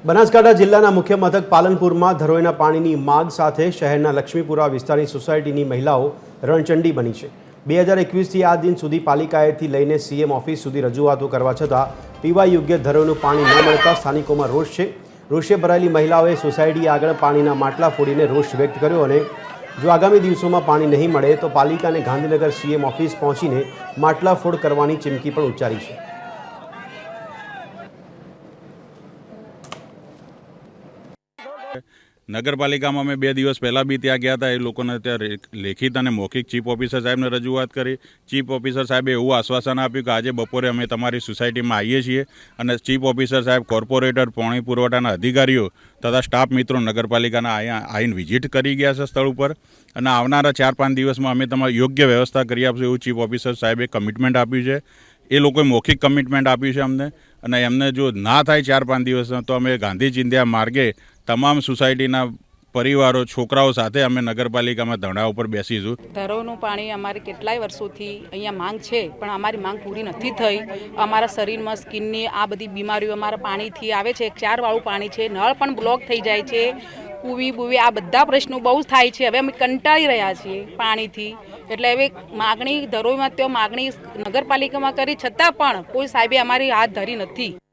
બનાસકાંઠા જિલ્લાના મુખ્ય મથક પાલનપુરમાં ધરોઈના પાણીની માગ સાથે શહેરના લક્ષ્મીપુરા વિસ્તારની સોસાયટીની મહિલાઓ રણચંડી બની છે। 2021થી આ દિન સુધી પાલિકાએથી લઈને સીએમ ઓફિસ સુધી રજૂઆતો કરવા છતાં પીવા યોગ્ય ધરોઈનું પાણી ન મળતા સ્થાનિકોમાં રોષ છે। રોષે ભરાયેલી મહિલાઓએ સોસાયટી આગળ પાણીના માટલા ફોડીને રોષ વ્યક્ત કર્યો અને જો આગામી દિવસોમાં પાણી નહીં મળે તો પાલિકાને ગાંધીનગર સીએમ ઓફિસ પહોંચીને માટલા ફોડ કરવાની ચીમકી પણ ઉચ્ચારી છે। नगरपालिका में 2 दिवस पहला भी त्या गया था। ए लोगों ने त्या लेखित और मौखिक चीफ ऑफिसर साहब ने रजूआत करी। चीफ ऑफिसर साहेबे एवं आश्वासन आप्યું કે આજે બપોરે અમે તમારી સોસાયટીમાં આવીએ છીએ અને ચીફ ઓફિસર સાહેબ કોર્પોરેટર પાણી પુરવઠાના અધિકારીઓ તથા સ્ટાફ મિત્રો નગરપાલિકાના આવીને વિઝિટ કરી ગયા છે સ્થળ ઉપર અને આવનારા 4-5 દિવસમાં અમે તમારી યોગ્ય વ્યવસ્થા કરી આપશું એવું ચીફ ઓફિસર સાહેબે કમિટમેન્ટ આપ્યું છે। એ લોકોએ મૌખિક કમિટમેન્ટ આપ્યું છે અમને અને એમને જો ના થાય 4-5 દિવસમાં તો અમે ગાંધી ચિંધ્યા માર્ગે તમામ સોસાયટીના પરિવારો છોકરાઓ સાથે અમે નગરપાલિકામાં ધરણા ઉપર બેસીશું। ધરોઈનું પાણી અમારે કેટલાય વર્ષોથી અહીંયા માંગ છે પણ અમારી માંગ પૂરી નથી થઈ। અમારા શરીરમાં સ્કિનની આ બધી બીમારીઓ અમારા પાણીથી આવે છે। ક્ષારવાળું પાણી છે, નળ પણ બ્લોક થઈ જાય છે, કૂવી બુવી આ બધા પ્રશ્નો બહુ થાય છે। હવે અમે કંટાળી રહ્યા છીએ પાણીથી। એટલે હવે માગણી ધરોઈમાં તો માગણી નગરપાલિકામાં કરી છતાં પણ કોઈ સાહેબે અમારી હાથ ધરી નથી।